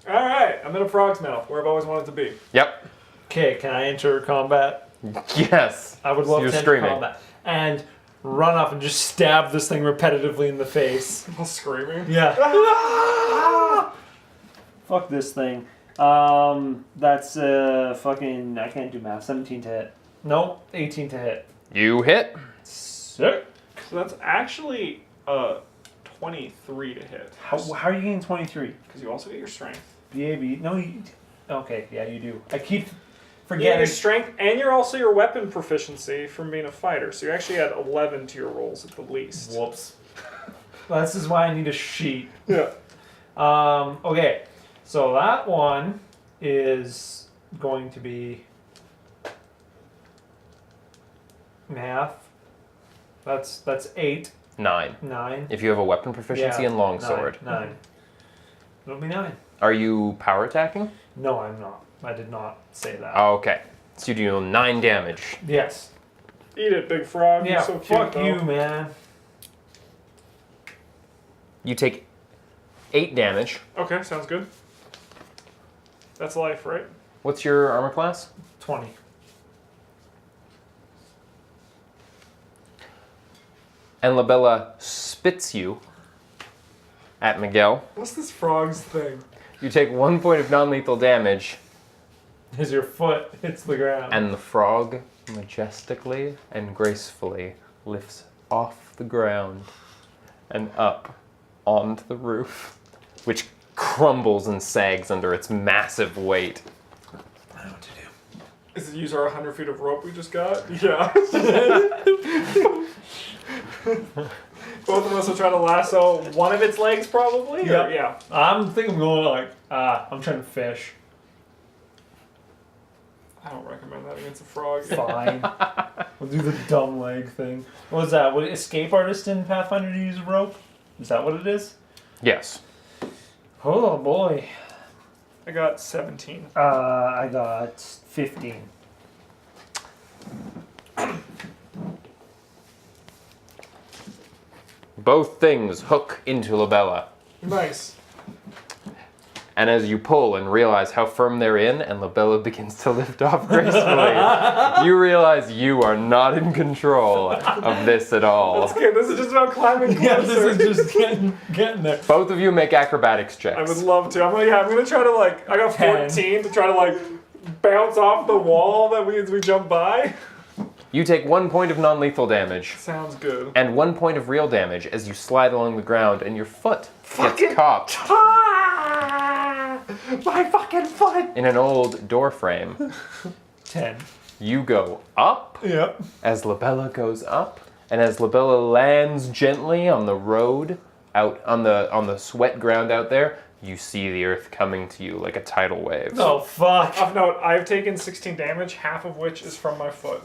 Alright, I'm in a frog's mouth, where I've always wanted to be. Yep. Okay, can I enter combat? Yes. I would love You're to enter screaming. combat. And run up and just stab this thing repetitively in the face. While screaming. Yeah. Ah! Fuck this thing. That's fucking, I can't do math. 17 to hit. Nope, 18 to hit. You hit. Sick. So that's actually 23 to hit. How are you getting 23? Because you also get your strength. BAB. No, you. Okay, yeah, you do. I keep You get forgetting. your strength, and you're also your weapon proficiency from being a fighter. So you actually add 11 to your rolls at the least. Whoops. This is why I need a sheet. Yeah. Okay, so that one is going to be math. That's 8, 9. 9. If you have a weapon proficiency in longsword. 9. It'll be 9. Are you power attacking? No, I'm not. I did not say that. Oh, okay. So you do 9 damage. Yes. Eat it, big frog. Yeah, You're so cute, fuck though. you, man. You take 8 damage. Okay, sounds good. That's life, right? What's your armor class? 20. And Labella spits you at Miguel. What's this frog's thing? You take 1 point of non-lethal damage, As your foot hits the ground. and the frog majestically and gracefully lifts off the ground and up onto the roof, which crumbles and sags under its massive weight. I know what to do. Is it use our 100 feet of rope we just got? Yeah. Both of us will try to lasso one of its legs, probably? Yep. Or, yeah. I'm thinking I'm going like, I'm trying to fish. I don't recommend that against a frog. Fine. We'll do the dumb leg thing. What was that? Would escape artist in Pathfinder to use a rope? Is that what it is? Yes. Oh boy. I got 17. I got 15. Both things hook into Labella. Nice. And as you pull and realize how firm they're in, and Labella begins to lift off gracefully, you realize you are not in control of this at all. That's good. This is just about climbing closer. Yeah, this is just getting there. Both of you make acrobatics checks. I would love to. I'm gonna try to I got 14 to try to bounce off the wall that we jump by. You take 1 point of non-lethal damage. Sounds good. And 1 point of real damage as you slide along the ground and your foot gets caught My fucking foot! in an old door frame. 10. You go up Yep. as Labella goes up, and as Labella lands gently on the road out on the sweat ground out there, you see the earth coming to you like a tidal wave. Oh fuck. Of note, I've taken 16 damage, half of which is from my foot.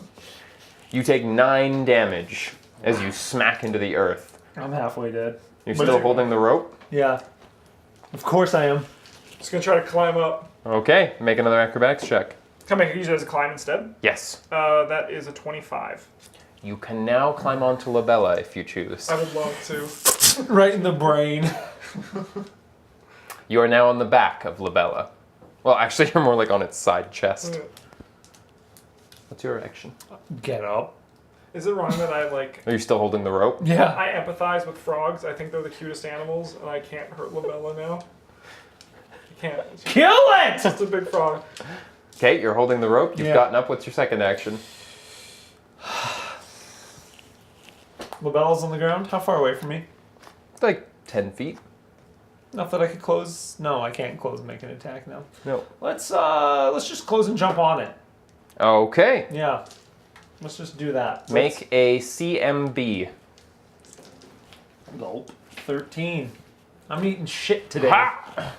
You take 9 damage as you smack into the earth. I'm halfway dead. You're But still you- holding the rope? Yeah. Of course I am. Just gonna try to climb up. Okay, make another acrobatics check. Can I use it as a climb instead? Yes. That is a 25. You can now climb onto Labella if you choose. I would love to. Right in the brain. You are now on the back of Labella. Well, actually, you're more like on its side chest. What's your action? Get up. Is it wrong that Are you still holding the rope? Yeah. I empathize with frogs? I think they're the cutest animals, and I can't hurt Labella now. I can't. Kill it! It's a big frog. Okay, you're holding the rope. You've Yeah. gotten up. What's your second action? Labella's on the ground. How far away from me? It's like 10 feet. Not that I could close. No, I can't close and make an attack now. No. Let's just close and jump on it. Okay. Yeah. Let's just do that. Make a CMB. Gulp. 13. I'm eating shit today. Ha!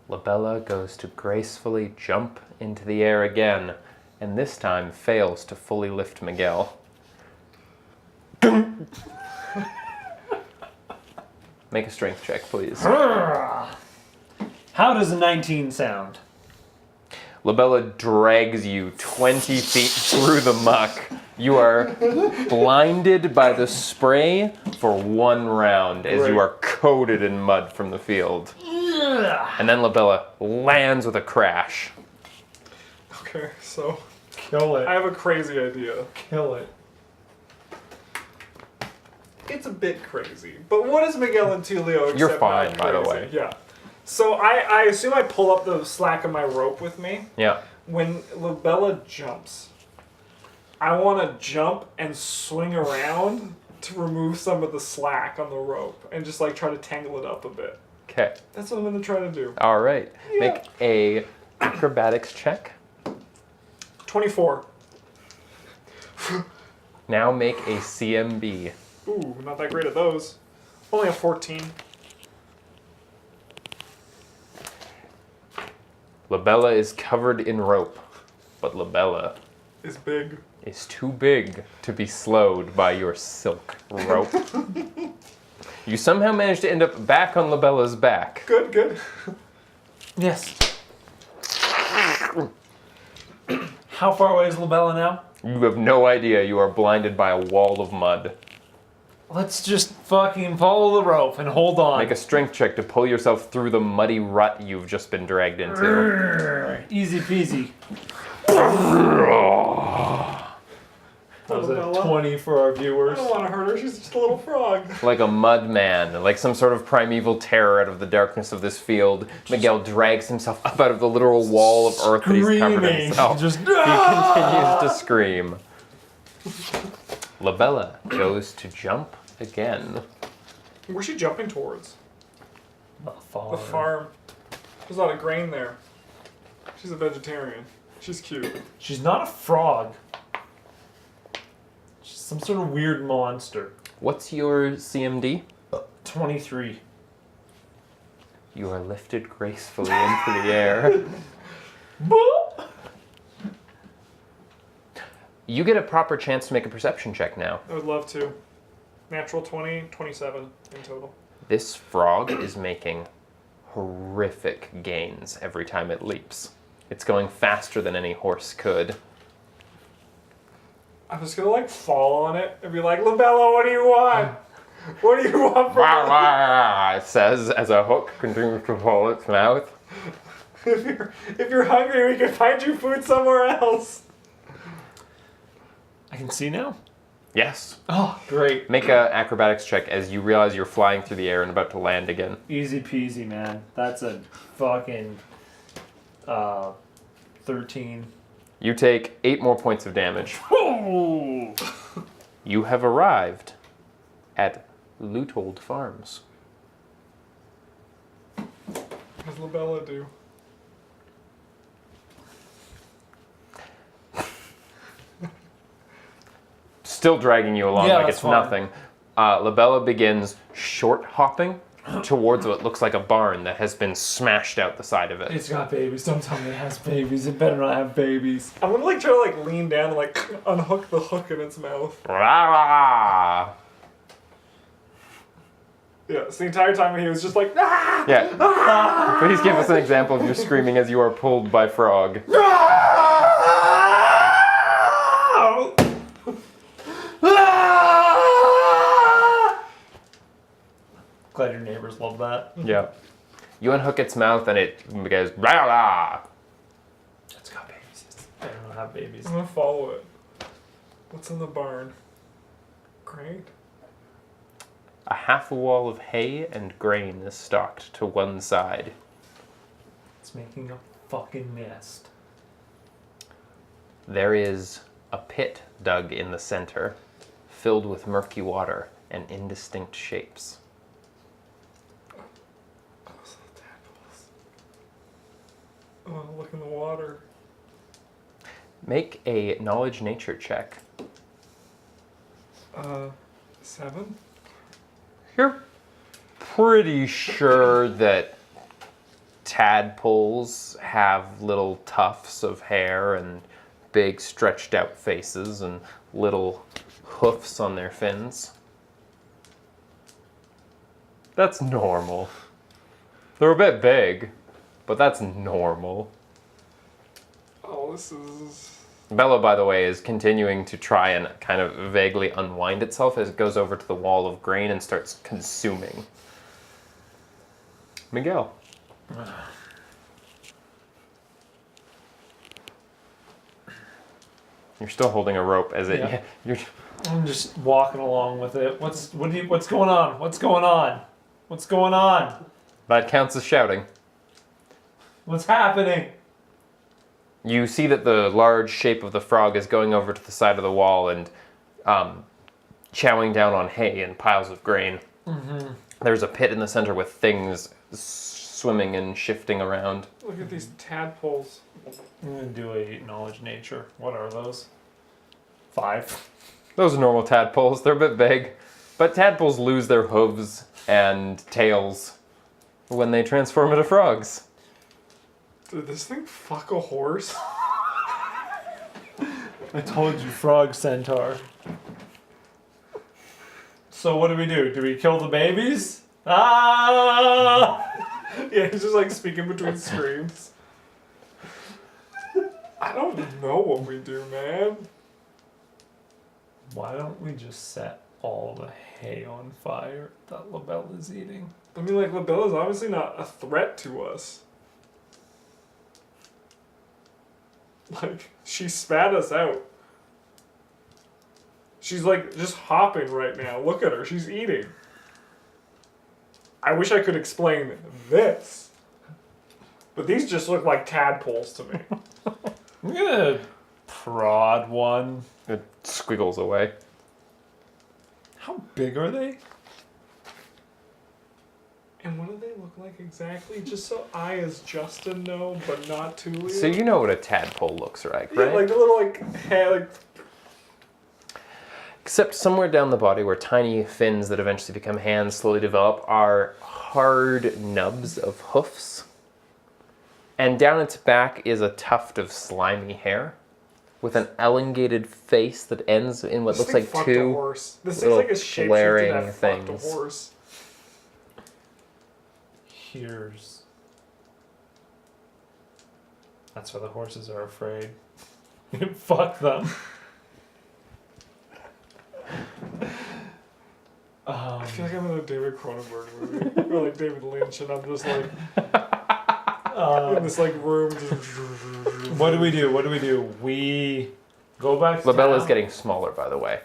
Labella goes to gracefully jump into the air again, and this time fails to fully lift Miguel. Make a strength check, please. How does a 19 sound? Labella drags you 20 feet through the muck. You are blinded by the spray for 1 round as you are coated in mud from the field. And then Labella lands with a crash. Okay, so Kill it. I have a crazy idea. Kill it. It's a bit crazy, but what is Miguel and Tulio accept? You're fine, not by the crazy? way. Yeah. So I assume I pull up the slack of my rope with me. Yeah. When Labella jumps, I want to jump and swing around to remove some of the slack on the rope and just like try to tangle it up a bit. Okay. That's what I'm going to try to do. All right. Make a acrobatics check. 24. Now make a CMB. Ooh, not that great at those. Only a 14. Labella is covered in rope, but Labella Is big. is too big to be slowed by your silk rope. You somehow manage to end up back on Labella's back. Good, good. Yes. How far away is Labella now? You have no idea. You are blinded by a wall of mud. Let's just fucking follow the rope and hold on. Make a strength check to pull yourself through the muddy rut you've just been dragged into. Easy peasy. That was a Labella. 20 for our I viewers. don't want to hurt her. She's just a little frog. Like a mud man, like some sort of primeval terror out of the darkness of this field, Miguel drags himself up out of the literal wall of earth that he's covered in himself. Just He continues to scream. Labella goes to jump again. Where's she jumping towards? The farm. The farm. There's a lot of grain there. She's a vegetarian. She's cute. She's not a frog. She's some sort of weird monster. What's your CMD? 23. You are lifted gracefully into the air. You get a proper chance to make a perception check now. I would love to. Natural 20, 27 in total. This frog is making horrific gains every time it leaps. It's going faster than any horse could. I'm just gonna like fall on it and be like, Labella, what do you want? What do you want from Wah, me? wah, it says as a hook continues to pull its mouth. If you're hungry, we can find you food somewhere else. I can see now? Yes. Oh, great. Make a acrobatics check as you realize you're flying through the air and about to land again. Easy peasy, man. That's a fucking 13. You take 8 more points of damage. Oh! You have arrived at Lutold Farms. What does Labella do? Still dragging you along Yeah, like that's it's fine. nothing. Labella begins short hopping towards what looks like a barn that has been smashed out the side of it. It's got babies. Don't tell me it has babies. It better not have babies. I'm gonna like try to like lean down and like unhook the hook in its mouth. Rah! Yeah, so the entire time he was just like, ah! Yeah. Please give us an example of your screaming as you are pulled by frog. Glad your neighbors love that. Yeah. You unhook its mouth and it goes rah rah. It's got babies. It better not have babies. I'm gonna follow it. What's in the barn? Great. A half a wall of hay and grain is stocked to one side. It's making a fucking nest. There is a pit dug in the center, filled with murky water and indistinct shapes. Oh, tadpoles. Oh, look in the water. Make a knowledge nature check. 7? You're pretty sure that tadpoles have little tufts of hair and big stretched out faces and little hoofs on their fins. That's normal. They're a bit big, but that's normal. Oh, this is... Bella, by the way, is continuing to try and kind of vaguely unwind itself as it goes over to the wall of grain and starts consuming. Miguel. You're still holding a rope as it. Yeah. You're. I'm just walking along with it. What's going on? What's going on? What's going on? That counts as shouting. What's happening? You see that the large shape of the frog is going over to the side of the wall and chowing down on hay and piles of grain. Mm-hmm. There's a pit in the center with things swimming and shifting around. Look at these tadpoles. I'm gonna do a knowledge nature. What are those? 5. Those are normal tadpoles. They're a bit big. But tadpoles lose their hooves and tails when they transform into frogs. Did this thing fuck a horse? I told you, frog centaur. So what do? Do we kill the babies? Ah! Yeah, he's just like speaking between screams. I don't know what we do, man. Why don't we just set all the hay on fire that LaBelle is eating? I mean, like, LaBella's obviously not a threat to us. Like, she spat us out. She's, like, just hopping right now. Look at her. She's eating. I wish I could explain this. But these just look like tadpoles to me. I'm gonna prod one. It squiggles away. How big are they? And what do they look like exactly? Just so I, as Justin, know, but not Tulio. So you know what a tadpole looks like, Yeah, right? like the little, like, hair, like... Except somewhere down the body where tiny fins that eventually become hands slowly develop are hard nubs of hoofs. And down its back is a tuft of slimy hair with an elongated face that ends in what looks like fucked a two horse. This little thing's like a shapeshifter flaring that fucked a things. horse. Here's. That's why the horses are afraid. Fuck them. I feel like I'm in a David Cronenberg movie. Or like David Lynch, and I'm just like... in this like room. What do we do? We go back to LaBella's town, getting smaller, by the way.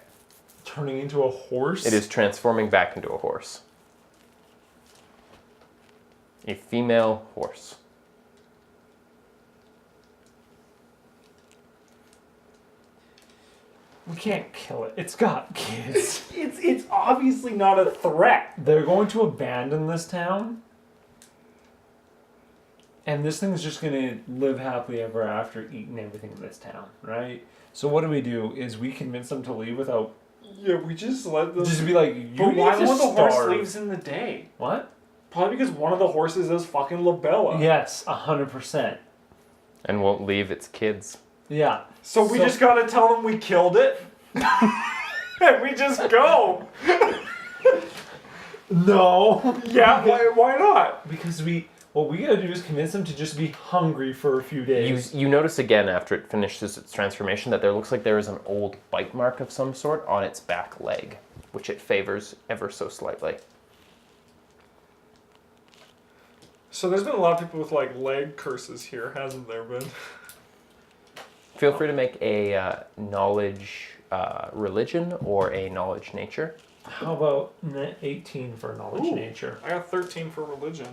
turning into a horse? It is transforming back into a horse. A female horse. We can't kill it. It's got kids. It's obviously not a threat. They're going to abandon this town. And this thing's just going to live happily ever after eating everything in this town, right? So what do? Is we convince them to leave without... Yeah, we just let them... Just be like, you But need why to one of the horse starve. leaves in the day? What? Probably because one of the horses is fucking LaBella. Yes, 100%. And won't leave its kids. Yeah. So we just gotta tell them we killed it? And we just go. No. Yeah, why not? Because what we gotta do is convince them to just be hungry for a few days. You notice again after it finishes its transformation that there looks like there is an old bite mark of some sort on its back leg, which it favors ever so slightly. So there's been a lot of people with like leg curses here, hasn't there been? Feel free to make a knowledge religion or a knowledge nature. How about 18 for knowledge Ooh. nature? I got 13 for religion.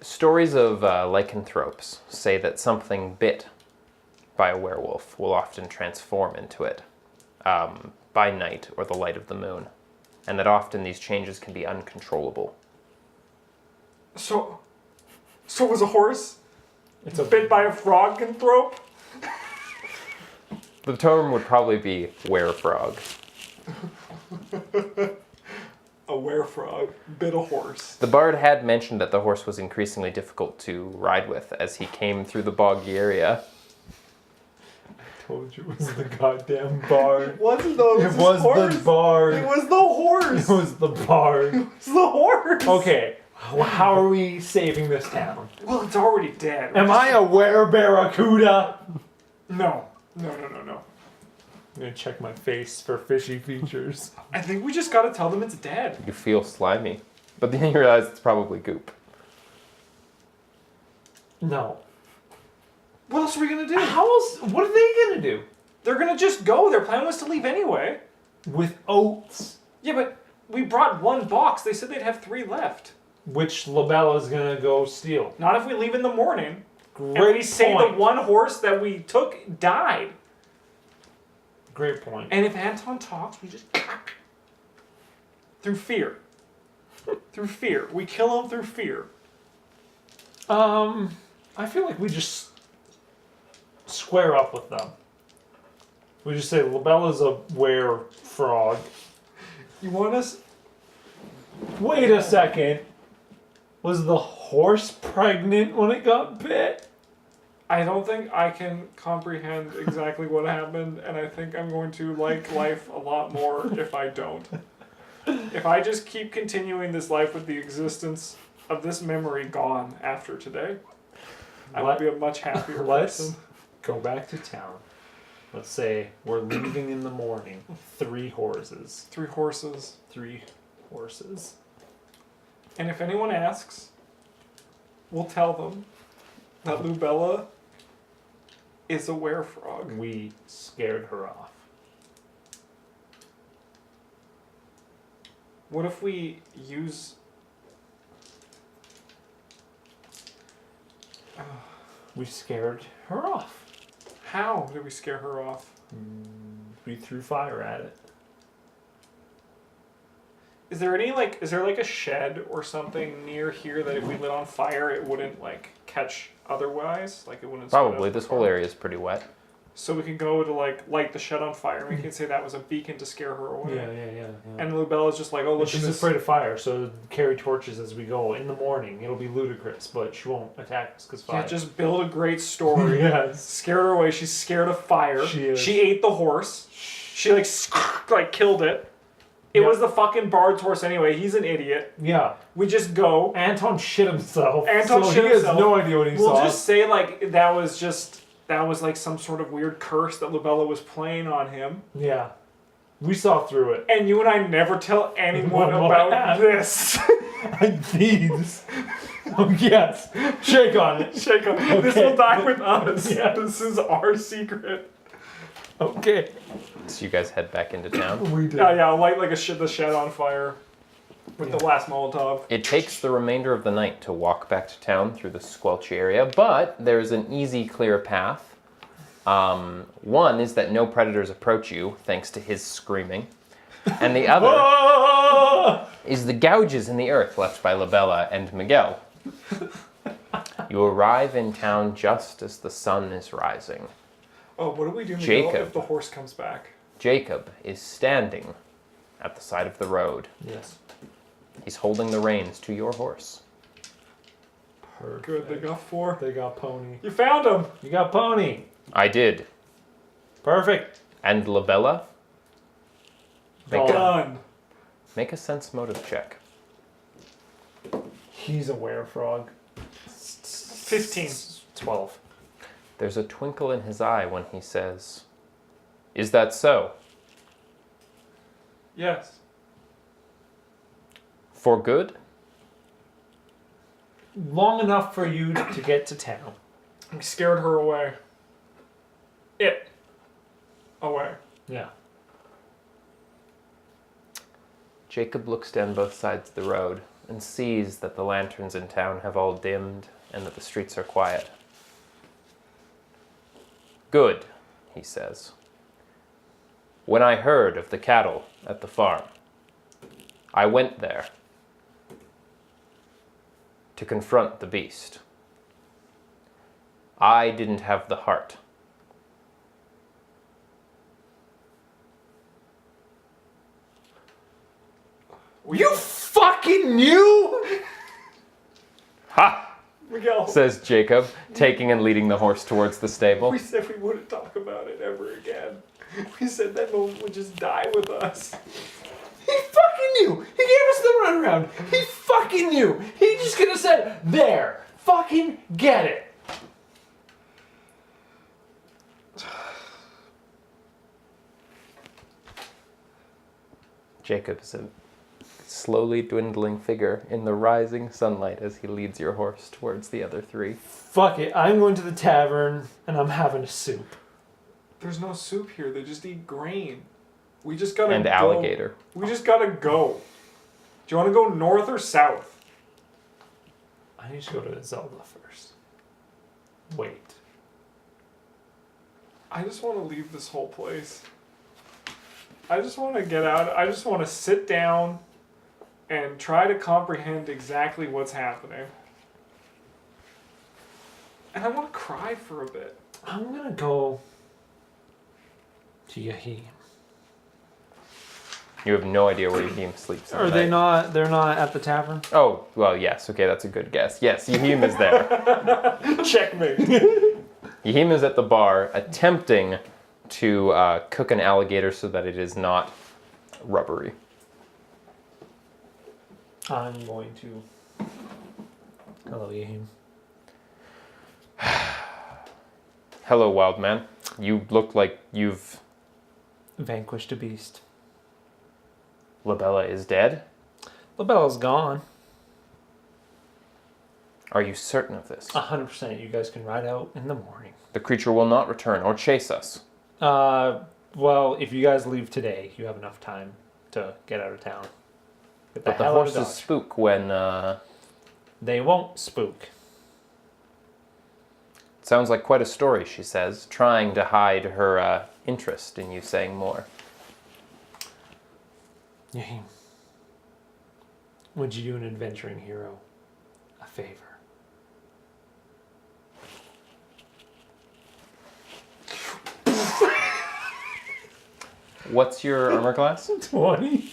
Stories of lycanthropes say that something bit by a werewolf will often transform into it by night or the light of the moon, and that often these changes can be uncontrollable. So it was a horse? It's a Bit by a frog-anthrope? The term would probably be werefrog. A werefrog bit a horse. The bard had mentioned that the horse was increasingly difficult to ride with as he came through the boggy area. told you it was the goddamn bard. It wasn't though. It was the bard. It was the horse. It was the bard. It was the horse. Okay, How are we saving this town? Well, it's already dead. Am I a were-barracuda? No. No. I'm gonna check my face for fishy features. I think we just gotta tell them it's dead. You feel slimy. But then you realize it's probably goop. No. What else are we gonna do? How else? What are they gonna do? They're gonna just go. Their plan was to leave anyway. With oats, Yeah, but we brought 1 box. They said they'd have 3 left. which Labella's gonna go steal. Not if we leave in the morning. Great And we say the point. 1 horse that we took died. Great point. And if Anton talks, we just... Through fear. Through fear. We kill him through fear. I feel like we just square up with them. We just say Labella's a were-frog. You want us... Wait a second. Was the horse pregnant when it got bit? I don't think I can comprehend exactly what happened, and I think I'm going to like life a lot more if I don't. If I just keep continuing this life with the existence of this memory gone after today, I will be a much happier person. Go back to town. Let's say we're leaving in the morning. 3 horses. 3 horses. 3 horses. And if anyone asks, we'll tell them that Lubella is a werefrog. We scared her off. What if we use... We scared her off. How did we scare her off? We threw fire at it. Is there a shed or something near here that if we lit on fire it wouldn't like catch otherwise? Like it wouldn't spread Probably. out This far? whole area is pretty wet. So we can go to like light the shed on fire and we can say that was a beacon to scare her away. Yeah. And Lubella's just like, oh look, She's at this. afraid of fire, so carry torches as we go. In the morning, it'll be ludicrous, but she won't attack us because fire. Yeah, just build a great story. Yes. Scare her away. She's scared of fire. She is. She ate the horse. She like killed it. It Yeah. was the fucking bard's horse anyway. He's an idiot. Yeah. We just go. Anton shit himself. Anton so shit he himself. has no idea what he We'll saw. just say like that was like some sort of weird curse that Lubella was playing on him. Yeah. We saw through it. And you and I never tell anyone What about happened? this. These. Oh, yes. Shake on it. Shake on. This Okay. will die with us. Yes. This is our secret. Okay. So you guys head back into town. We did. Yeah, I'll light like the shed on fire with the last Molotov. It takes the remainder of the night to walk back to town through the squelchy area, but there's an easy, clear path. One is that no predators approach you, thanks to his screaming. And the other Ah! is the gouges in the earth left by Labella and Miguel. You arrive in town just as the sun is rising. Oh, what do we do, Miguel, Jacob. if the horse comes back? Jacob is standing at the side of the road. Yes. He's holding the reins to your horse. Perfect. Good, they got 4. They got pony. You found him! You got pony. I did. Perfect. And Labella, Make a- Done. make a sense motive check. He's a werefrog. 15. 12. There's a twinkle in his eye when he says, "Is that so? Yes. For good?" Long enough for you to get to town. We scared her away. Away. Yeah. Jacob looks down both sides of the road and sees that the lanterns in town have all dimmed and that the streets are quiet. "Good," he says. "When I heard of the cattle at the farm, I went there to confront the beast. I didn't have the heart. You fucking knew? Ha!" Miguel, says Jacob, taking and leading the horse towards the stable. we said we wouldn't talk about it ever again. We said that moment would just die with us. He fucking fucking knew. He gave us the runaround. He fucking knew. He just could have said, there, fucking get it. Jacob is a slowly dwindling figure in the rising sunlight as he leads your horse towards the other three. Fuck it. I'm going to the tavern and I'm having a soup. There's no soup here. They just eat grain. We just gotta And go. alligator. We just gotta go. Do you want to go north or south? I need to go to Zelda first. Wait. I just want to leave this whole place. I just want to get out. I just want to sit down and try to comprehend exactly what's happening. And I want to cry for a bit. I'm gonna go to Yahim. You have no idea where Yahim sleeps. Are they not? They're not at the tavern. Oh, well, yes. Okay, that's a good guess. Yes, Yahim is there. Checkmate. Yahim is at the bar attempting to cook an alligator so that it is not rubbery. I'm going to. Hello, Yahim. Hello, wild man. You look like you've... Vanquished a beast. Labella is dead? LaBella's gone. Are you certain of this? 100%. You guys can ride out in the morning. The creature will not return or chase us. Well, if you guys leave today, you have enough time to get out of town. Get But the hell out of horses Dodge. spook when... They won't spook. Sounds like quite a story, she says, trying to hide her interest in you saying more. Yahim, would you do an adventuring hero a favor? What's your armor class? 20.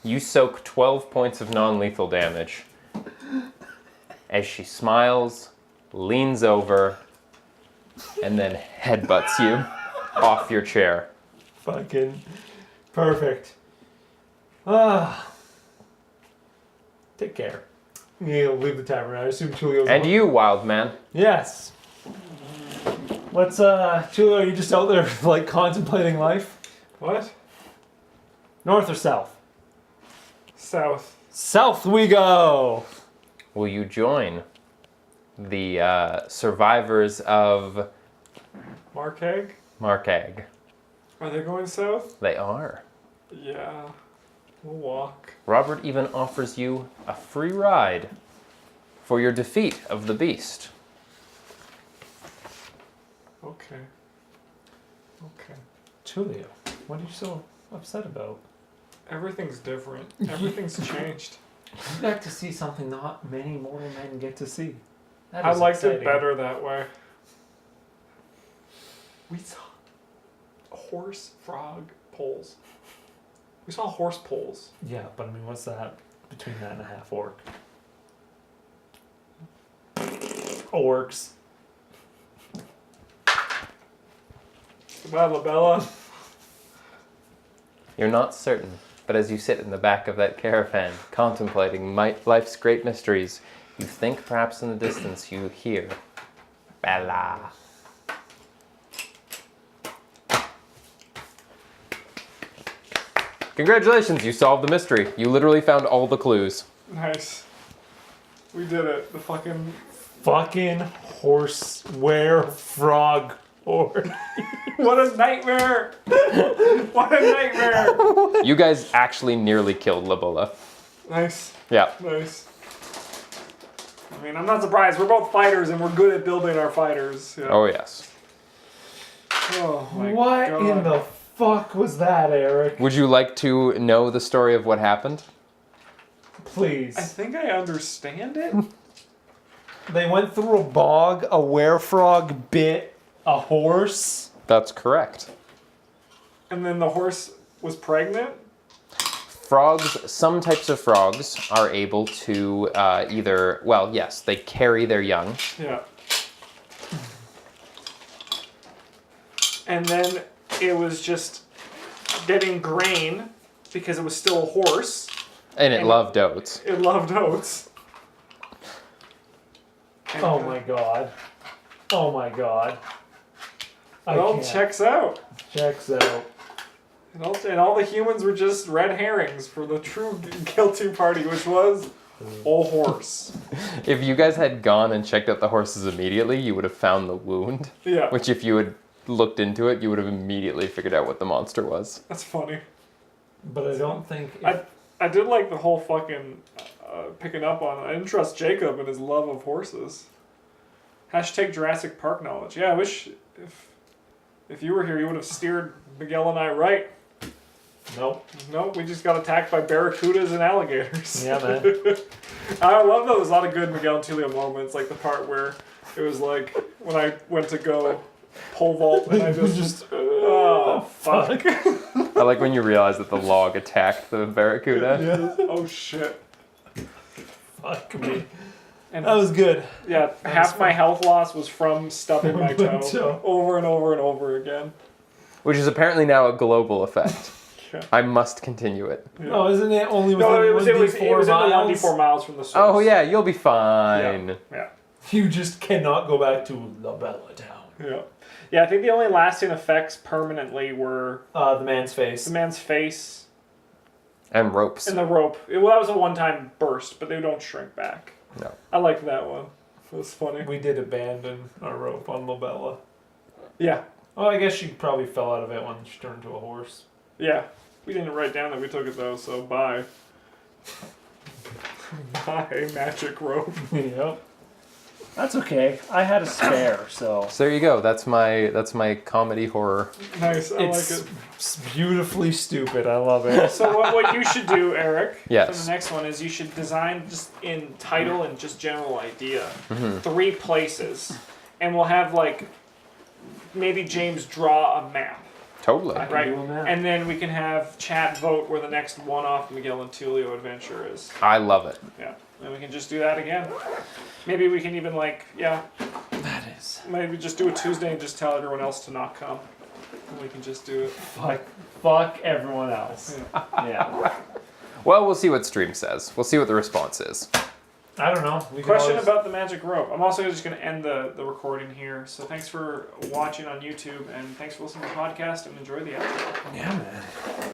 You soak 12 points of non-lethal damage as she smiles, leans over, and then headbutts you off your chair. Fucking perfect. Ah. Take care. Yeah, leave the tavern. I assume Tulio's And you, wild man. Yes. Let's, Tulio, are you just out there, like, contemplating life? What? North or south? South. South we go! Will you join the survivors of Marcag? Marcag? Are they going south? They are. Yeah. We'll walk. Robert even offers you a free ride for your defeat of the beast. Okay. Okay. Tulio, what are you so upset about? Everything's different. Everything's changed. You got to see something not many mortal men get to see. That I is liked exciting. it better that way. We saw horse frog poles. We saw horse poles. Yeah, but I mean, what's that between that and a half orc? Orcs. Goodbye, Labella. You're not certain, but as you sit in the back of that caravan, contemplating life's great mysteries, you think perhaps in the distance you hear Bella. Congratulations, you solved the mystery. You literally found all the clues. Nice. We did it. The fucking... Fucking horse were frog orc. What a nightmare! What a nightmare! You guys actually nearly killed Labella. Nice. Yeah. Nice. I mean, I'm not surprised. We're both fighters and we're good at building our fighters. Yeah. Oh, yes. Oh my What God. in the fuck was that, Eric? Would you like to know the story of what happened? Please. I think I understand it. They went through a bog, a werefrog bit a horse. That's correct. And then the horse was pregnant? Frogs, some types of frogs are able to either, well, yes, they carry their young. Yeah. And then it was just getting grain because it was still a horse. And it loved oats. It loved oats. And, Oh my god. Oh my god. Well, checks out. Checks out. And all the humans were just red herrings for the true guilty party, which was a horse. If you guys had gone and checked out the horses immediately, you would have found the wound. Yeah. Which, if you had looked into it, you would have immediately figured out what the monster was. That's funny. But I don't think... I did like the whole fucking picking up on it. I didn't trust Jacob and his love of horses. Hashtag Jurassic Park knowledge. Yeah, I wish if you were here, you would have steered Miguel and I right. Nope. Nope, we just got attacked by barracudas and alligators. Yeah, man. I love that there's a lot of good Miguel and Tulio moments, like the part where it was like when I went to go pole vault and I just oh fuck. I like when you realize that the log attacked the barracuda. Yeah. Oh shit. Fuck me. And That was good. yeah, half my health loss was from stubbing my toe Toe. over and over and over again. Which is apparently now a global effect. Yeah. I must continue it. Yeah. No, isn't it only within No, it was in the 1d4 miles? 1d4 miles from the source. Oh yeah, you'll be fine. Yeah. You just cannot go back to La Bella Town. Yeah. Yeah, I think the only lasting effects permanently were The man's face. the man's face And ropes. and the rope. Well, that was a one-time burst, but they don't shrink back. No. I liked that one. It was funny. We did abandon our rope on La Bella. Yeah. Well, I guess she probably fell out of it when she turned into a horse. Yeah. We didn't write down that we took it, though, so bye. Bye, magic rope. Yep. That's okay. I had a spare, so... So there you go. That's my comedy horror. Nice, I It's like it. beautifully stupid. I love it. So what you should do, Eric, Yes. for the next one is you should design just in title and just general idea, Mm-hmm. 3 places, and we'll have like maybe James draw a map, Totally. right? do a map. And then we can have chat vote where the next one-off Miguel and Tulio adventure is. I love it. Yeah, and we can just do that again. Maybe we can even That is... maybe just do a Tuesday and just tell everyone else to not come, and we can just do it. Fuck everyone else. Yeah. Well, we'll see what stream says. We'll see what the response is. I don't know. We can Question always- about the magic rope. I'm also just going to end the recording here. So thanks for watching on YouTube, and thanks for listening to the podcast, and enjoy the outro. Yeah, man.